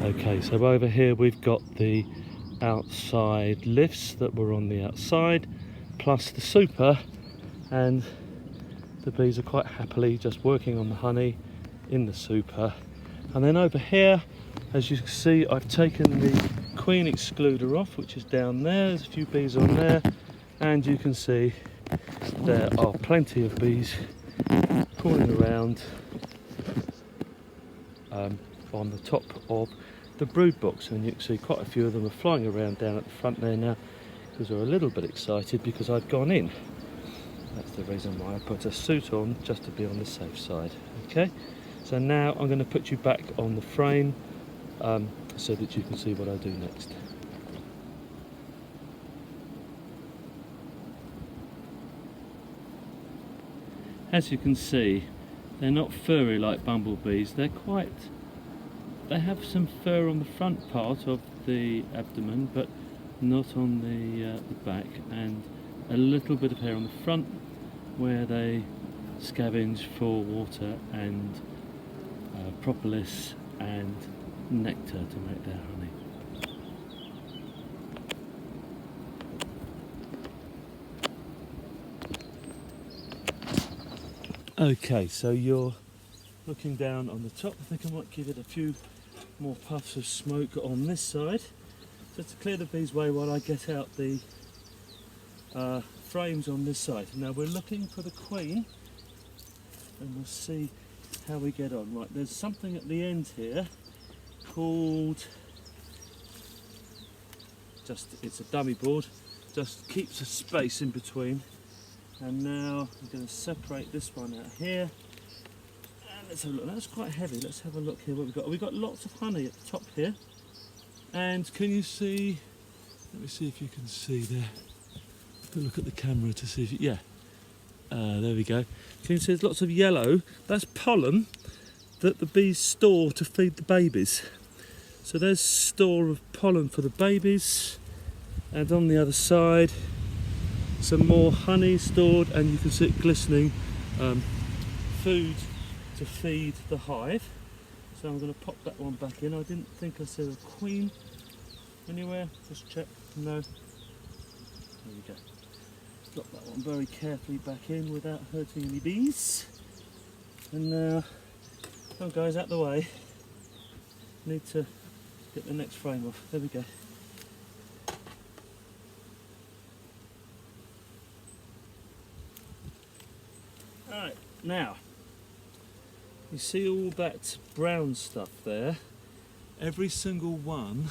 Okay, so over here we've got the outside lifts that were on the outside, plus the super, and the bees are quite happily just working on the honey in the super. And then over here, as you can see, I've taken the queen excluder off, which is down there. There's a few bees on there, and you can see there are plenty of bees crawling around on the top of the brood box, and you can see quite a few of them are flying around down at the front there now, because they're a little bit excited because I've gone in. That's the reason why I put a suit on, just to be on the safe side. Okay, so now I'm going to put you back on the frame so that you can see what I do next. As you can see, they're not furry like bumblebees. They have some fur on the front part of the abdomen, but not on the back, and a little bit of hair on the front where they scavenge for water and propolis and nectar to make their honey. Okay, so you're looking down on the top. I think I might give it a few more puffs of smoke on this side, just to clear the bees' way while I get out the frames on this side. Now we're looking for the queen, and we'll see how we get on. Right, there's something at the end here called, it's a dummy board, just keeps a space in between. And now I'm going to separate this one out here, and let's have a look. That's quite heavy. Let's have a look here what we've got. We've got lots of honey at the top here, and can you see, let me see if you can see there. Look at the camera to see if you, yeah, there we go. Can you see there's lots of yellow? That's pollen that the bees store to feed the babies. So there's store of pollen for the babies, and on the other side some more honey stored, and you can see it glistening, food to feed the hive. So I'm going to pop that one back in. I didn't think I saw a queen anywhere, just check, no. There we go. Drop that one very carefully back in without hurting any bees. And now, come on guys, out the way. Need to get the next frame off. There we go. Alright, now, you see all that brown stuff there? Every single one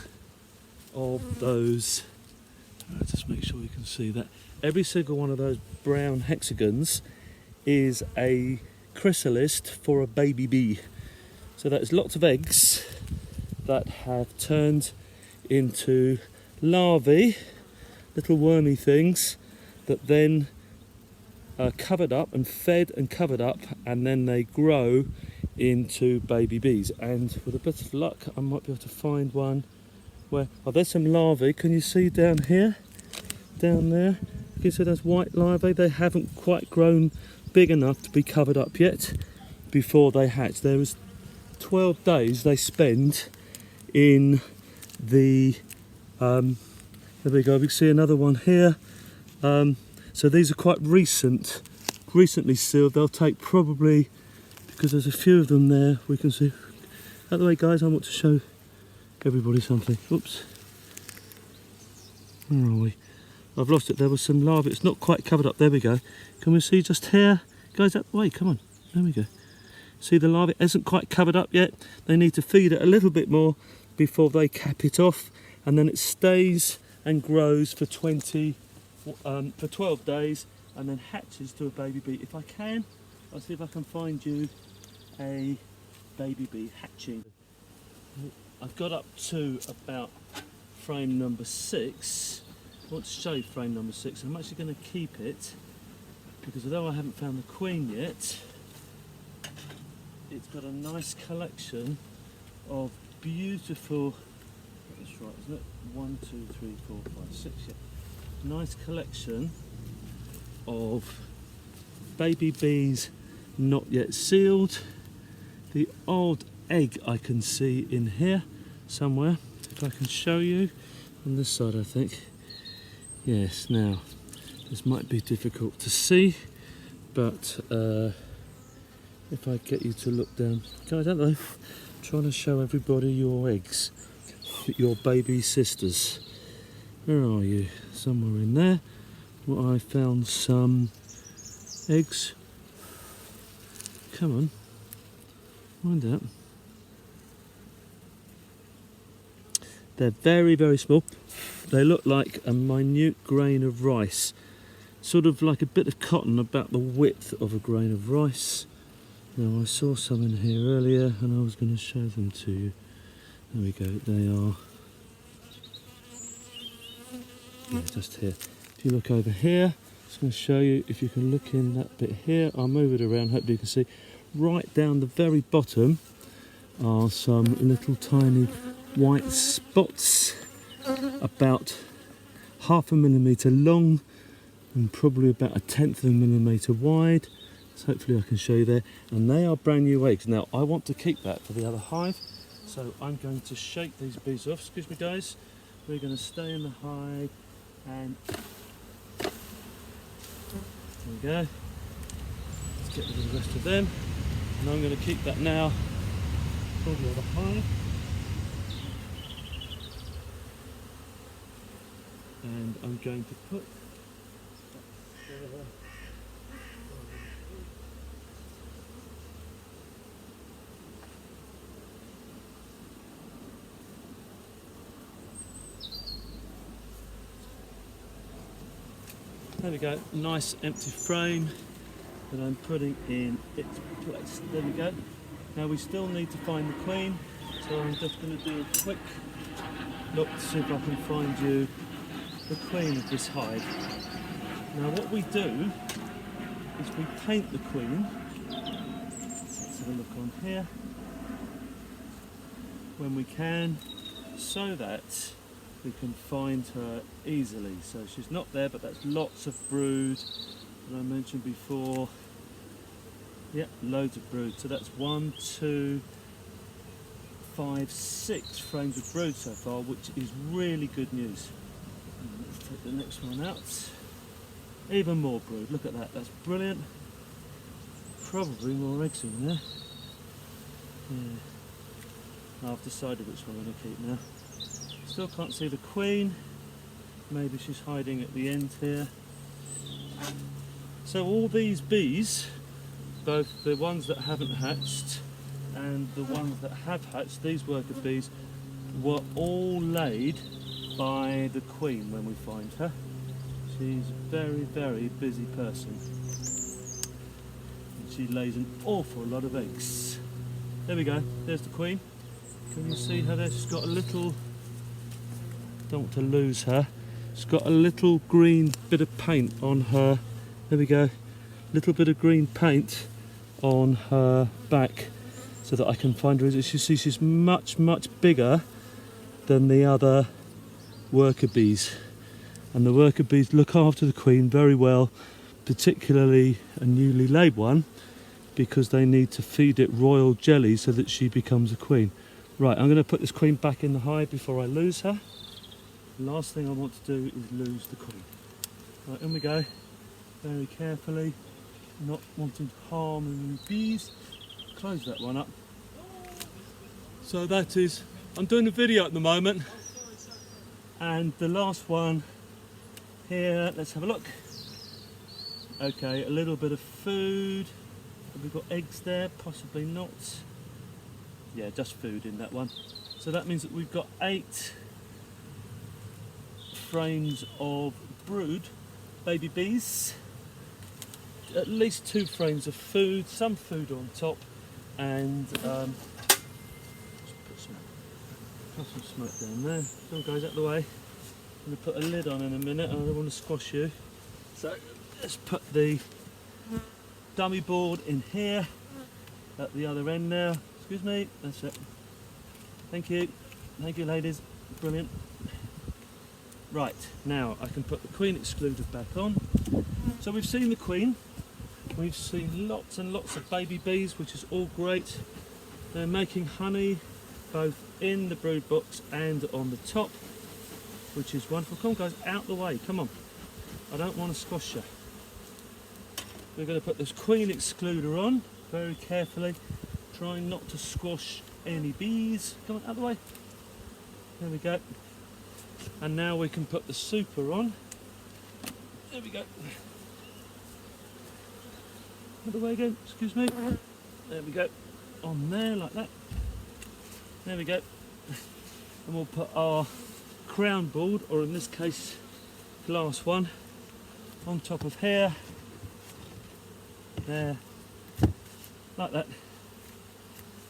of those, just make sure you can see that, every single one of those brown hexagons is a chrysalis for a baby bee. So that's lots of eggs that have turned into larvae, little wormy things, that then are covered up and fed and covered up, and then they grow into baby bees. And with a bit of luck I might be able to find one where, oh, there's some larvae. Can you see down here, down there, you can see those white larvae? They haven't quite grown big enough to be covered up yet before they hatch. There is 12 days they spend in the there we go, we can see another one here. So these are quite recently sealed. They'll take probably, because there's a few of them there, we can see. Out the way guys, I want to show everybody something. Oops. Where are we? I've lost it. There was some larvae. It's not quite covered up. There we go. Can we see just here? Guys, out the way, come on. There we go. See, the larvae isn't quite covered up yet. They need to feed it a little bit more before they cap it off, and then it stays and grows for 12 days, and then hatches to a baby bee. If I can, I'll see if I can find you a baby bee hatching. I've got up to about frame number 6. I want to show you frame number 6. I'm actually going to keep it, because although I haven't found the queen yet, it's got a nice collection of beautiful, that's right, isn't it? 1, 2, 3, 4, 5, 6, yeah. Nice collection of baby bees not yet sealed. The odd egg I can see in here, somewhere. If I can show you on this side, I think. Yes, now this might be difficult to see, but if I get you to look down, guys, hello. I'm trying to show everybody your eggs, your baby sisters. Where are you? Somewhere in there. Well, I found some eggs. Come on, find out. They're very, very small. They look like a minute grain of rice, sort of like a bit of cotton, about the width of a grain of rice. Now, I saw some in here earlier and I was going to show them to you. There we go, they are, yeah, just here. If you look over here, I'm just going to show you, if you can look in that bit here, I'll move it around, hopefully you can see. Right down the very bottom are some little tiny white spots, about 0.5 millimetre long and probably about 1/10 of a millimetre wide. So hopefully I can show you there. And they are brand new eggs. Now I want to keep that for the other hive, so I'm going to shake these bees off. Excuse me, guys. We're going to stay in the hive and there we go. Let's get rid of the rest of them. And I'm going to keep that now for the other hive. And I'm going to put there we go, nice empty frame that I'm putting in its place. There we go. Now we still need to find the queen, so I'm just going to do a quick look to see if I can find you the queen of this hive. Now what we do is we paint the queen. Let's have a look on here when we can, so that we can find her easily. So she's not there, but that's lots of brood that I mentioned before. Yeah, loads of brood. So that's 1, 2, 5, 6 frames of brood so far, which is really good news. And let's take the next one out. Even more brood. Look at that. That's brilliant. Probably more eggs in there. Yeah. I've decided which one I'm going to keep now. Still can't see the queen. Maybe she's hiding at the end here. So all these bees, both the ones that haven't hatched and the ones that have hatched, these worker bees, were all laid by the queen when we find her. She's a very, very busy person. And she lays an awful lot of eggs. There we go, there's the queen. Can you see her there? She's got a little, don't want to lose her. She's got a little green bit of paint on her. There we go. Little bit of green paint on her back so that I can find her. As you see, she's much, much bigger than the other worker bees. And the worker bees look after the queen very well, particularly a newly laid one, because they need to feed it royal jelly so that she becomes a queen. Right, I'm going to put this queen back in the hive before I lose her. The last thing I want to do is lose the queen. Right, in we go. Very carefully, not wanting to harm any bees. Close that one up. So that is, I'm doing a video at the moment. And the last one here, let's have a look. Okay, a little bit of food. Have we got eggs there? Possibly not. Yeah, just food in that one. So that means that we've got 8 frames of brood, baby bees. At least 2 frames of food, some food on top, and just put some smoke down there. Come on guys, out of the way. I'm going to put a lid on in a minute, and I don't want to squash you. So let's put the dummy board in here at the other end now. Excuse me, that's it. Thank you ladies, brilliant. Right, now I can put the queen excluder back on. So we've seen the queen, we've seen lots and lots of baby bees, which is all great. They're making honey, both in the brood box and on the top, which is wonderful. Come on guys, out the way, come on. I don't want to squash you. We're going to put this queen excluder on very carefully, trying not to squash any bees. Come on, out the way. There we go. And now we can put the super on. There we go. Out the way again, excuse me. There we go. On there, like that. There we go. And we'll put our crown board, or in this case, glass one, on top of here. There. Like that.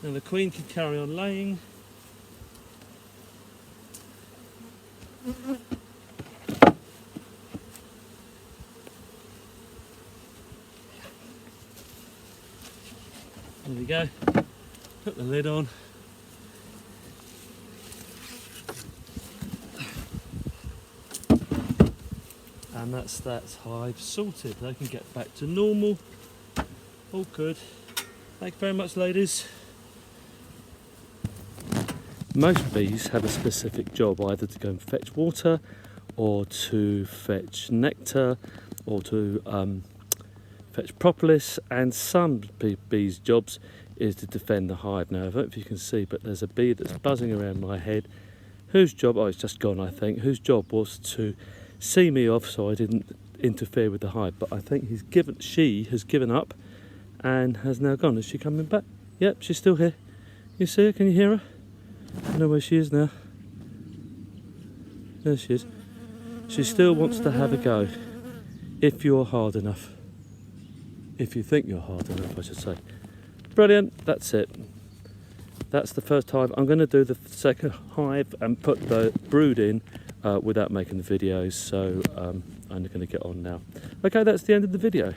Now the queen can carry on laying. There we go. Put the lid on. And that's that hive sorted. They can get back to normal. All good. Thank you very much, ladies. Most bees have a specific job, either to go and fetch water, or to fetch nectar, or to fetch propolis, and some bees' jobs is to defend the hive. Now, I don't know if you can see, but there's a bee that's buzzing around my head, whose job, oh, it's just gone, I think, whose job was to see me off so I didn't interfere with the hive. But I think she has given up and has now gone. Is she coming back? Yep, she's still here. You see her? Can you hear her? I know where she is now. There she is. She still wants to have a go, if you're hard enough. If you think you're hard enough, I should say. Brilliant, that's it. That's the first hive. I'm going to do the second hive and put the brood in without making the videos, so I'm going to get on now. Okay, that's the end of the video.